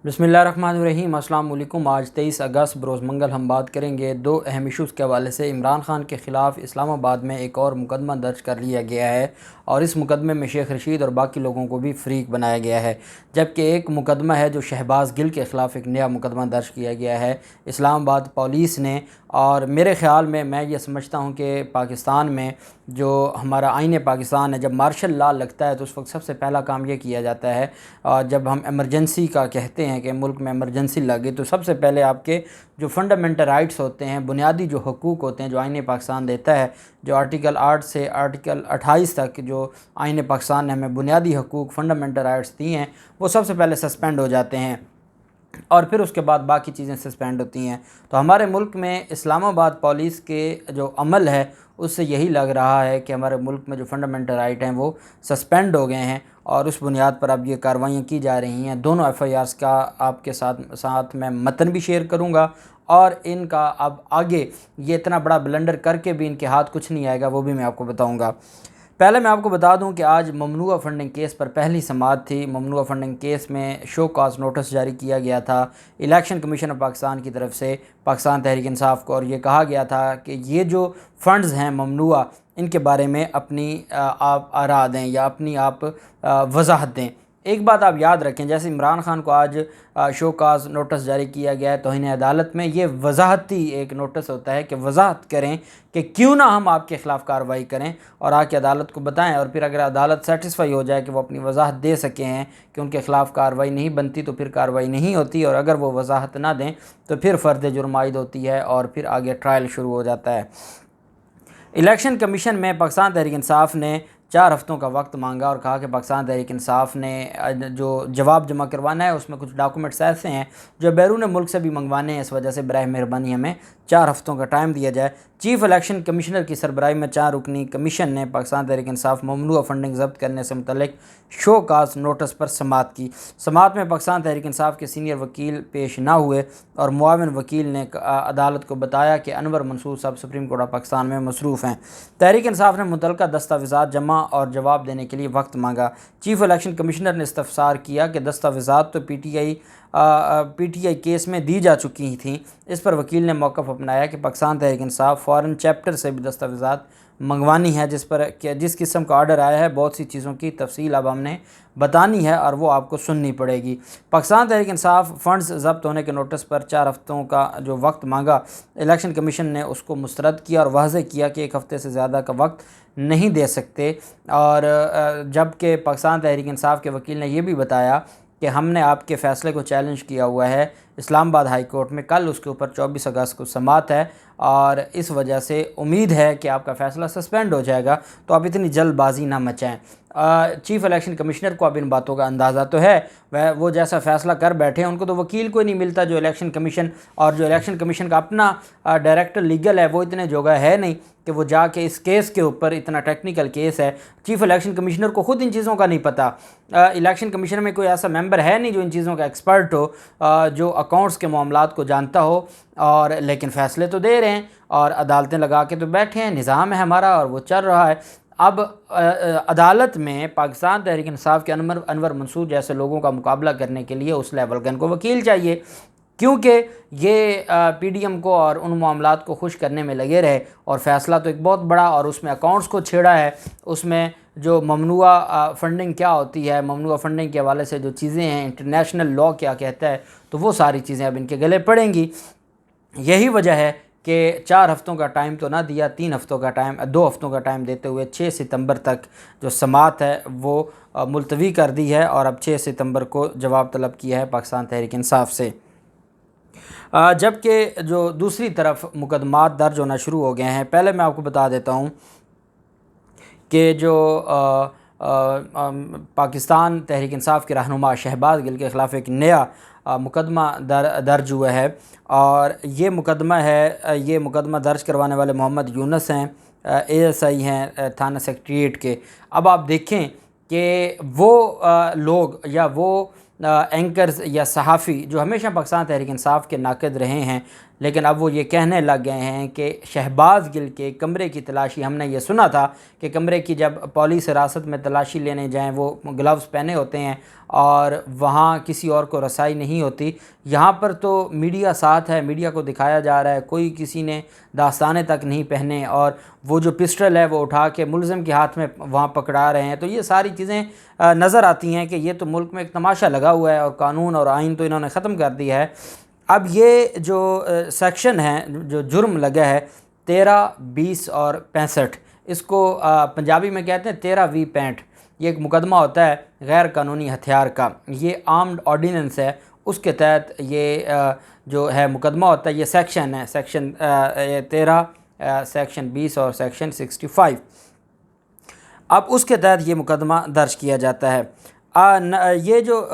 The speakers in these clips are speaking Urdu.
بسم اللہ الرحمن الرحیم۔ السلام علیکم۔ آج 23 اگست بروز منگل ہم بات کریں گے دو اہم ایشوز کے حوالے سے۔ عمران خان کے خلاف اسلام آباد میں ایک اور مقدمہ درج کر لیا گیا ہے اور اس مقدمے میں شیخ رشید اور باقی لوگوں کو بھی فریق بنایا گیا ہے، جبکہ ایک مقدمہ ہے جو شہباز گل کے خلاف ایک نیا مقدمہ درج کیا گیا ہے اسلام آباد پولیس نے۔ اور میرے خیال میں یہ سمجھتا ہوں کہ پاکستان میں جو ہمارا آئین پاکستان ہے، جب مارشل لا لگتا ہے تو اس وقت سب سے پہلا کام یہ کیا جاتا ہے، جب ہم ایمرجنسی کا کہتے ہیں کہ ملک میں ایمرجنسی لگے، تو سب سے پہلے آپ کے جو فنڈامنٹل رائٹس ہوتے ہیں، بنیادی جو حقوق ہوتے ہیں جو آئین پاکستان دیتا ہے، جو آرٹیکل 8 سے آرٹیکل 28 تک جو آئین پاکستان نے ہمیں بنیادی حقوق فنڈامنٹل رائٹس دی ہیں، وہ سب سے پہلے سسپینڈ ہو جاتے ہیں اور پھر اس کے بعد باقی چیزیں سسپینڈ ہوتی ہیں۔ تو ہمارے ملک میں اسلام آباد پولیس کے جو عمل ہے اس سے یہی لگ رہا ہے کہ ہمارے ملک میں جو فنڈامنٹل رائٹ ہیں وہ سسپینڈ ہو گئے ہیں اور اس بنیاد پر اب یہ کارروائیاں کی جا رہی ہیں۔ دونوں ایف آئی آرز کا آپ کے ساتھ میں متن بھی شیئر کروں گا اور ان کا اب آگے یہ اتنا بڑا بلنڈر کر کے بھی ان کے ہاتھ کچھ نہیں آئے گا، وہ بھی میں آپ کو بتاؤں گا۔ پہلے میں آپ کو بتا دوں کہ آج ممنوعہ فنڈنگ کیس پر پہلی سماعت تھی۔ ممنوعہ فنڈنگ کیس میں شو کاز نوٹس جاری کیا گیا تھا الیکشن کمیشن آف پاکستان کی طرف سے پاکستان تحریک انصاف کو، اور یہ کہا گیا تھا کہ یہ جو فنڈز ہیں ممنوعہ، ان کے بارے میں اپنی آپ آراء دیں یا اپنی آپ وضاحت دیں۔ ایک بات آپ یاد رکھیں، جیسے عمران خان کو آج شو کاز نوٹس جاری کیا گیا ہے توہین عدالت میں، یہ وضاحتی ایک نوٹس ہوتا ہے کہ وضاحت کریں کہ کیوں نہ ہم آپ کے خلاف کارروائی کریں اور آ کے عدالت کو بتائیں، اور پھر اگر عدالت سیٹسفائی ہو جائے کہ وہ اپنی وضاحت دے سکے ہیں کہ ان کے خلاف کارروائی نہیں بنتی تو پھر کارروائی نہیں ہوتی، اور اگر وہ وضاحت نہ دیں تو پھر فرد جرم عائد ہوتی ہے اور پھر آگے ٹرائل شروع ہو جاتا ہے۔ الیکشن کمیشن میں پاکستان تحریک انصاف نے 4 ہفتوں کا وقت مانگا اور کہا کہ پاکستان تحریک انصاف نے جو جواب جمع کروانا ہے اس میں کچھ ڈاکومنٹس ایسے ہیں جو بیرون ملک سے بھی منگوانے ہیں، اس وجہ سے براہ مہربانی ہمیں 4 ہفتوں کا ٹائم دیا جائے۔ چیف الیکشن کمشنر کی سربراہی میں 4 رکنی کمیشن نے پاکستان تحریک انصاف ممنوعہ فنڈنگ ضبط کرنے سے متعلق شو کاز نوٹس پر سماعت کی۔ سماعت میں پاکستان تحریک انصاف کے سینئر وکیل پیش نہ ہوئے اور معاون وکیل نے عدالت کو بتایا کہ انور منصور صاحب سپریم کورٹ آف پاکستان میں مصروف ہیں۔ تحریک انصاف نے متعلقہ دستاویزات جمع اور جواب دینے کے لیے وقت مانگا۔ چیف الیکشن کمشنر نے استفسار کیا کہ دستاویزات تو پی ٹی آئی کیس میں دی جا چکی تھیں۔ اس پر وکیل نے موقف اپنایا کہ پاکستان تحریک انصاف فارن چیپٹر سے بھی دستاویزات منگوانی ہے، جس قسم کا آرڈر آیا ہے، بہت سی چیزوں کی تفصیل اب ہم نے بتانی ہے اور وہ آپ کو سننی پڑے گی۔ پاکستان تحریک انصاف فنڈز ضبط ہونے کے نوٹس پر 4 ہفتوں کا جو وقت مانگا، الیکشن کمیشن نے اس کو مسترد کیا اور واضح کیا کہ 1 ہفتے سے زیادہ کا وقت نہیں دے سکتے، اور جبکہ پاکستان تحریک انصاف کے وکیل نے یہ بھی بتایا کہ ہم نے آپ کے فیصلے کو چیلنج کیا ہوا ہے اسلام آباد ہائی کورٹ میں، کل اس کے اوپر 24 اگست کو سماعت ہے اور اس وجہ سے امید ہے کہ آپ کا فیصلہ سسپینڈ ہو جائے گا، تو آپ اتنی جلد بازی نہ مچائیں۔ چیف الیکشن کمشنر کو اب ان باتوں کا اندازہ تو ہے، وہ جیسا فیصلہ کر بیٹھے ہیں، ان کو تو وکیل کوئی نہیں ملتا جو الیکشن کمیشن اور جو الیکشن کمیشن کا اپنا ڈائریکٹر لیگل ہے وہ اتنے جوگا ہے نہیں کہ وہ جا کے اس کیس کے اوپر، اتنا ٹیکنیکل کیس ہے، چیف الیکشن کمشنر کو خود ان چیزوں کا نہیں پتہ۔ الیکشن کمیشن میں کوئی ایسا ممبر ہے نہیں جو ان چیزوں کا ایکسپرٹ ہو، جو اکاؤنٹس کے معاملات کو جانتا ہو، اور لیکن فیصلے تو دے رہے ہیں اور عدالتیں لگا کے تو بیٹھے ہیں، نظام ہے ہمارا اور وہ چل رہا ہے۔ اب عدالت میں پاکستان تحریک انصاف کے انور منصور جیسے لوگوں کا مقابلہ کرنے کے لیے اس لیول کا ان کو وکیل چاہیے، کیونکہ یہ پی ڈی ایم کو اور ان معاملات کو خوش کرنے میں لگے رہے، اور فیصلہ تو ایک بہت بڑا، اور اس میں اکاؤنٹس کو چھیڑا ہے، اس میں جو ممنوعہ فنڈنگ کیا ہوتی ہے، ممنوعہ فنڈنگ کے حوالے سے جو چیزیں ہیں، انٹرنیشنل لاء کیا کہتا ہے، تو وہ ساری چیزیں اب ان کے گلے پڑیں گی۔ یہی وجہ ہے کہ 4 ہفتوں کا ٹائم تو نہ دیا، 2 ہفتوں کا ٹائم دیتے ہوئے 6 ستمبر تک جو سماعت ہے وہ ملتوی کر دی ہے، اور اب 6 ستمبر کو جواب طلب کیا ہے پاکستان تحریک انصاف سے۔ جبکہ جو دوسری طرف مقدمات درج ہونا شروع ہو گئے ہیں، پہلے میں آپ کو بتا دیتا ہوں کہ جو پاکستان تحریک انصاف کے رہنما شہباز گل کے خلاف ایک نیا مقدمہ درج ہوا ہے، اور یہ مقدمہ درج کروانے والے محمد یونس ہیں، اے ایس آئی ہیں تھانہ سیکریٹریٹ کے۔ اب آپ دیکھیں کہ وہ لوگ یا وہ اینکرز یا صحافی جو ہمیشہ پاکستان تحریک انصاف کے ناقد رہے ہیں، لیکن اب وہ یہ کہنے لگ گئے ہیں کہ شہباز گل کے کمرے کی تلاشی، ہم نے یہ سنا تھا کہ کمرے کی جب پولیس حراست میں تلاشی لینے جائیں وہ گلوز پہنے ہوتے ہیں اور وہاں کسی اور کو رسائی نہیں ہوتی، یہاں پر تو میڈیا ساتھ ہے، میڈیا کو دکھایا جا رہا ہے، کوئی کسی نے داستانے تک نہیں پہنے، اور وہ جو پسٹل ہے وہ اٹھا کے ملزم کے ہاتھ میں وہاں پکڑا رہے ہیں۔ تو یہ ساری چیزیں نظر آتی ہیں کہ یہ تو ملک میں ایک تماشا لگا ہوا ہے اور قانون اور آئین تو انہوں نے ختم کر دیا ہے۔ اب یہ جو سیکشن ہے، جو جرم لگا ہے 13، 20 اور 65، اس کو پنجابی میں کہتے ہیں 13(V)65، یہ ایک مقدمہ ہوتا ہے غیر قانونی ہتھیار کا، یہ آرمڈ آرڈیننس ہے، اس کے تحت یہ جو ہے مقدمہ ہوتا ہے، یہ سیکشن ہے، سیکشن 13، سیکشن 20 اور سیکشن 65۔ اب اس کے تحت یہ مقدمہ درج کیا جاتا ہے۔ یہ جو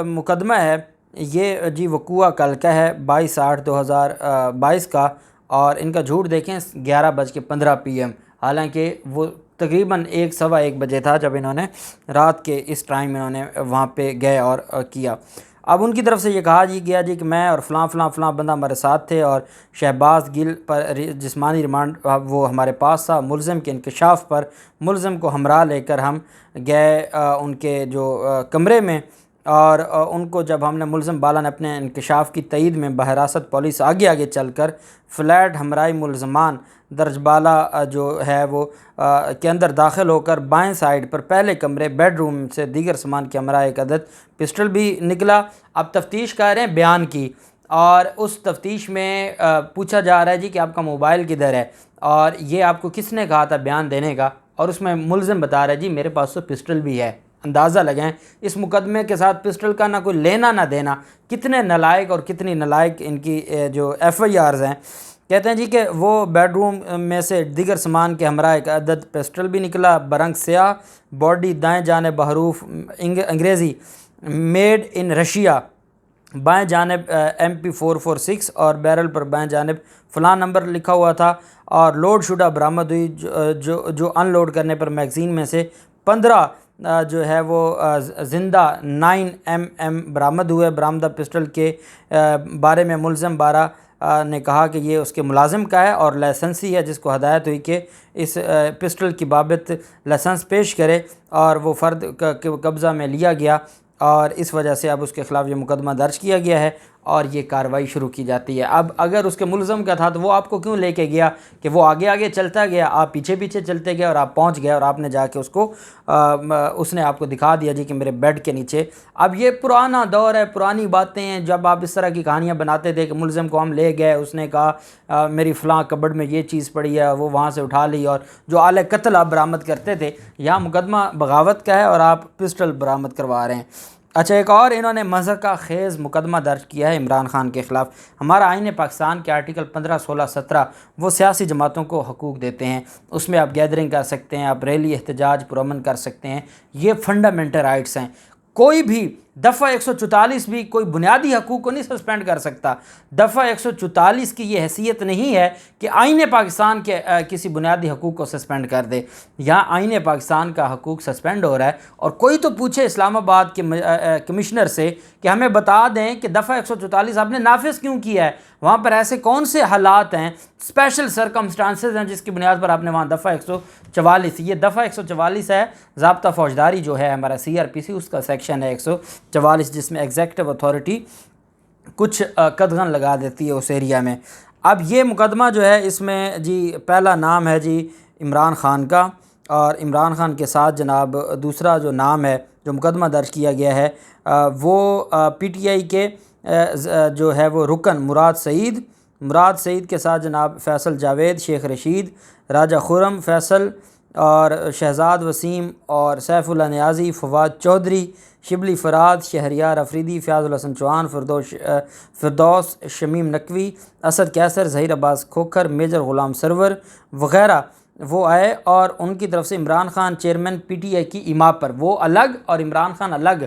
مقدمہ ہے یہ جی وقوع کل کا ہے 22/8/2022 کا، اور ان کا جھوٹ دیکھیں 11:15 PM، حالانکہ وہ تقریباً 1 سوا 1 بجے تھا جب انہوں نے رات کے اس ٹائم انہوں نے وہاں پہ گئے اور کیا۔ اب ان کی طرف سے یہ کہا گیا جی کہ میں اور فلاں فلاں فلاں بندہ ہمارے ساتھ تھے، اور شہباز گل پر جسمانی ریمانڈ وہ ہمارے پاس تھا، ملزم کے انکشاف پر ملزم کو ہمراہ لے کر ہم گئے ان کے جو کمرے میں، اور ان کو جب ہم نے ملزم بالا نے اپنے انکشاف کی تائید میں بحراست پولیس آگے آگے چل کر فلیٹ ہمراہی ملزمان درج بالا جو ہے وہ کے اندر داخل ہو کر بائیں سائیڈ پر پہلے کمرے بیڈ روم سے دیگر سامان کے ہمراہ ایک عدد پسٹل بھی نکلا۔ اب تفتیش کر رہے ہیں بیان کی، اور اس تفتیش میں پوچھا جا رہا ہے جی کہ آپ کا موبائل کدھر ہے اور یہ آپ کو کس نے کہا تھا بیان دینے کا، اور اس میں ملزم بتا رہا ہے جی میرے پاس تو پسٹل بھی ہے۔ اندازہ لگائیں اس مقدمے کے ساتھ پسٹل کا نہ کوئی لینا نہ دینا، کتنے نالائق اور کتنی نالائق ان کی جو FIRs ہیں۔ کہتے ہیں جی کہ وہ بیڈ روم میں سے دیگر سامان کے ہمراہ ایک عدد پسٹل بھی نکلا، برنگ سیاہ، باڈی دائیں جانب بحروف انگریزی میڈ ان رشیا، بائیں جانب MP446 اور بیرل پر بائیں جانب فلاں نمبر لکھا ہوا تھا، اور لوڈ شدہ برآمد ہوئی جو ان لوڈ کرنے پر میگزین میں سے 15 جو ہے وہ زندہ 9mm برآمد ہوئے۔ برآمدہ پسٹل کے بارے میں ملزم بارہ نے کہا کہ یہ اس کے ملازم کا ہے اور لائسنسی ہے، جس کو ہدایت ہوئی کہ اس پسٹل کی بابت لائسنس پیش کرے، اور وہ فرد قبضہ میں لیا گیا، اور اس وجہ سے اب اس کے خلاف یہ مقدمہ درج کیا گیا ہے اور یہ کارروائی شروع کی جاتی ہے۔ اب اگر اس کے ملزم کا تھا تو وہ آپ کو کیوں لے کے گیا کہ وہ آگے آگے چلتا گیا، آپ پیچھے پیچھے چلتے گئے اور آپ پہنچ گئے، اور آپ نے جا کے اس نے آپ کو دکھا دیا جی کہ میرے بیڈ کے نیچے۔ اب یہ پرانا دور ہے، پرانی باتیں ہیں، جب آپ اس طرح کی کہانیاں بناتے تھے کہ ملزم کو ہم لے گئے، اس نے کہا میری فلاں کبڈ میں یہ چیز پڑی ہے، وہ وہاں سے اٹھا لی، اور جو آلہ قتل آپ برآمد کرتے تھے، یہاں مقدمہ بغاوت کا ہے اور آپ پسٹل برآمد کروا رہے ہیں۔ اچھا، ایک اور انہوں نے مضحکہ خیز مقدمہ درج کیا ہے عمران خان کے خلاف۔ ہمارا آئین پاکستان کے آرٹیکل 15، 16، 17 وہ سیاسی جماعتوں کو حقوق دیتے ہیں، اس میں آپ گیدرنگ کر سکتے ہیں، آپ ریلی احتجاج پرامن کر سکتے ہیں، یہ فنڈامنٹل رائٹس ہیں۔ کوئی بھی دفعہ 144 بھی کوئی بنیادی حقوق کو نہیں سسپینڈ کر سکتا۔ دفعہ 144 کی یہ حیثیت نہیں ہے کہ آئین پاکستان کے کسی بنیادی حقوق کو سسپینڈ کر دے۔ یہاں آئین پاکستان کا حقوق سسپینڈ ہو رہا ہے، اور کوئی تو پوچھے اسلام آباد کے کمشنر سے کہ ہمیں بتا دیں کہ دفعہ 144 آپ نے نافذ کیوں کیا ہے، وہاں پر ایسے کون سے حالات ہیں، اسپیشل سرکمسٹانسز ہیں جس کی بنیاد پر آپ نے وہاں دفعہ 144، یہ دفعہ 144 ہے، ضابطہ فوجداری جو ہے ہمارا CRPC، اس کا سیکشن ہے 144، جس میں ایگزیکٹو اتھارٹی کچھ قدغن لگا دیتی ہے اس ایریا میں۔ اب یہ مقدمہ جو ہے اس میں جی پہلا نام ہے جی عمران خان کا، اور عمران خان کے ساتھ جناب دوسرا جو نام ہے جو مقدمہ درج کیا گیا ہے وہ PTI کے جو ہے وہ رکن مراد سعید کے ساتھ جناب فیصل جاوید، شیخ رشید، راجہ خرم فیصل اور شہزاد وسیم اور سیف اللہ نیازی، فواد چودھری، شبلی فراد، شہریار افریدی، فیاض الحسن چوہان، فردوس شمیم نقوی، اسد کیسر، ظہیر عباس کھوکھر، میجر غلام سرور وغیرہ وہ آئے، اور ان کی طرف سے عمران خان چیئرمین PTI کی ایما پر وہ الگ اور عمران خان الگ۔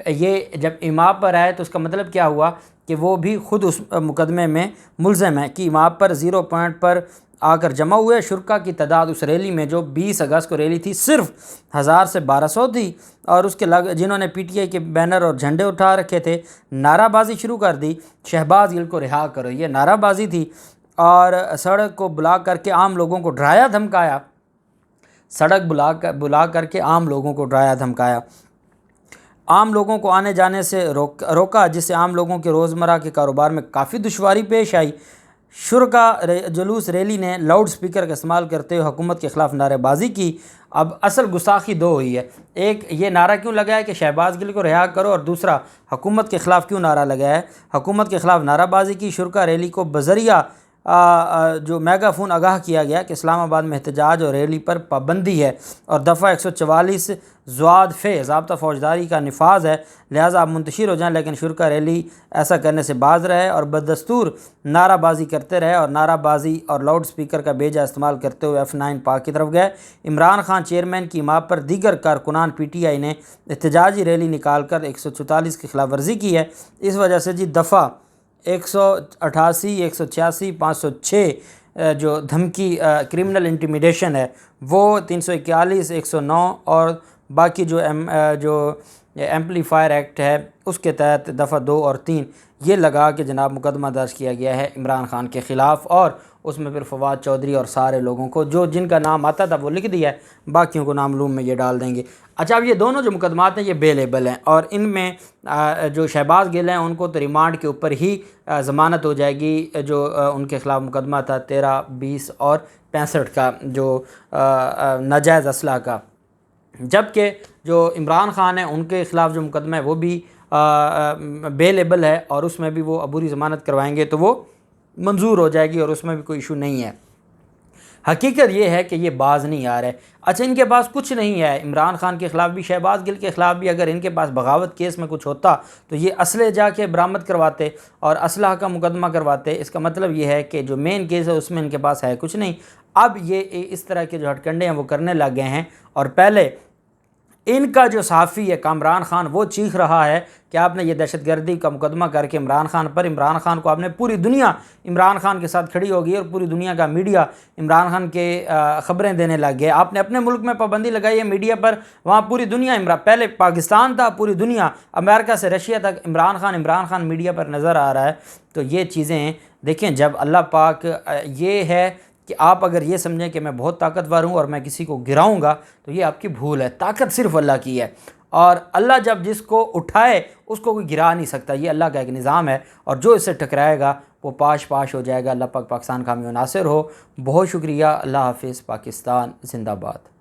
یہ جب ایما پر آئے تو اس کا مطلب کیا ہوا کہ وہ بھی خود اس مقدمے میں ملزم ہیں کہ ایما پر 0 پوائنٹ پر آ کر جمع ہوئے۔ شرکا کی تعداد اس ریلی میں جو 20 اگست کو ریلی تھی صرف 1000 سے 1200 تھی، اور اس کے جنہوں نے پی ٹی آئی کے بینر اور جھنڈے اٹھا رکھے تھے نعرہ بازی شروع کر دی، شہباز گل کو رہا کرو، یہ نعرہ بازی تھی، اور سڑک کو بلاک کر کے عام لوگوں کو ڈرایا دھمکایا، سڑک بلا کر کے عام لوگوں کو ڈرایا دھمکایا، عام لوگوں کو آنے جانے سے روکا، جس سے عام لوگوں کے روزمرہ کے کاروبار میں کافی دشواری پیش آئی۔ شرکا جلوس ریلی نے لاؤڈ سپیکر کا استعمال کرتے ہوئے حکومت کے خلاف نعرے بازی کی۔ اب اصل گستاخی دو ہوئی ہے، ایک یہ نعرہ کیوں لگا ہے کہ شہباز گل کو رہا کرو، اور دوسرا حکومت کے خلاف کیوں نعرہ لگایا ہے۔ حکومت کے خلاف نعرہ بازی کی۔ شرکا ریلی کو بذریعہ جو میگا فون آگاہ کیا گیا کہ اسلام آباد میں احتجاج اور ریلی پر پابندی ہے، اور دفعہ 144 ضوابط ضابطہ فوجداری کا نفاذ ہے، لہٰذا آپ منتشر ہو جائیں، لیکن شرکا ریلی ایسا کرنے سے باز رہے اور بدستور نعرہ بازی کرتے رہے، اور نعرہ بازی اور لاؤڈ سپیکر کا بیجا استعمال کرتے ہوئے F9 پارک کی طرف گئے۔ عمران خان چیئرمین کی ماں پر دیگر کارکنان پی ٹی آئی نے احتجاجی ریلی نکال کر 144 کی خلاف ورزی کی ہے۔ اس وجہ سے دفعہ 188، 186، 506 جو دھمکی کرمنل انٹیمیڈیشن ہے وہ 341، 109 اور باقی جو ایمپلیفائر ایکٹ ہے اس کے تحت دفعہ 2 اور 3 یہ لگا کہ جناب مقدمہ درج کیا گیا ہے عمران خان کے خلاف، اور اس میں پھر فواد چودھری اور سارے لوگوں کو جن کا نام آتا تھا وہ لکھ دیا ہے، باقیوں کو نامعلوم میں یہ ڈال دیں گے۔ اچھا، اب یہ دونوں جو مقدمات ہیں یہ بے لیبل ہیں، اور ان میں جو شہباز گل ہیں ان کو تو ریمانڈ کے اوپر ہی ضمانت ہو جائے گی، جو ان کے خلاف مقدمہ تھا 13، 20 اور 65 کا جو ناجائز اسلحہ کا، جبکہ جو عمران خان ہیں ان کے خلاف جو مقدمہ ہے وہ بھی بے لیبل ہے، اور اس میں بھی وہ عبوری ضمانت کروائیں گے تو وہ منظور ہو جائے گی، اور اس میں بھی کوئی ایشو نہیں ہے۔ حقیقت یہ ہے کہ یہ باز نہیں آ رہے۔ اچھا، ان کے پاس کچھ نہیں ہے، عمران خان کے خلاف بھی شہباز گل کے خلاف بھی اگر ان کے پاس بغاوت کیس میں کچھ ہوتا تو یہ اسلحے جا کے برآمد کرواتے اور اسلحہ کا مقدمہ کرواتے۔ اس کا مطلب یہ ہے کہ جو مین کیس ہے اس میں ان کے پاس ہے کچھ نہیں۔ اب یہ اس طرح کے جو ہٹ کنڈے ہیں وہ کرنے لگ گئے ہیں، اور پہلے ان کا جو صحافی ہے کامران خان وہ چیخ رہا ہے کہ آپ نے یہ دہشت گردی کا مقدمہ کر کے عمران خان کو آپ نے پوری دنیا عمران خان کے ساتھ کھڑی ہو گئی، اور پوری دنیا کا میڈیا عمران خان کے خبریں دینے لگ گئے۔ آپ نے اپنے ملک میں پابندی لگائی ہے میڈیا پر، وہاں پوری دنیا پہلے پاکستان تھا، پوری دنیا امریکہ سے رشیا تک عمران خان میڈیا پر نظر آ رہا ہے۔ تو یہ چیزیں دیکھیں، جب اللہ پاک یہ ہے کہ آپ اگر یہ سمجھیں کہ میں بہت طاقتور ہوں اور میں کسی کو گراؤں گا تو یہ آپ کی بھول ہے، طاقت صرف اللہ کی ہے، اور اللہ جب جس کو اٹھائے اس کو کوئی گرا نہیں سکتا، یہ اللہ کا ایک نظام ہے، اور جو اس سے ٹکرائے گا وہ پاش ہو جائے گا۔ اللہ پاک پاکستان کا حامی و ناصر ہو۔ بہت شکریہ، اللہ حافظ، پاکستان زندہ باد۔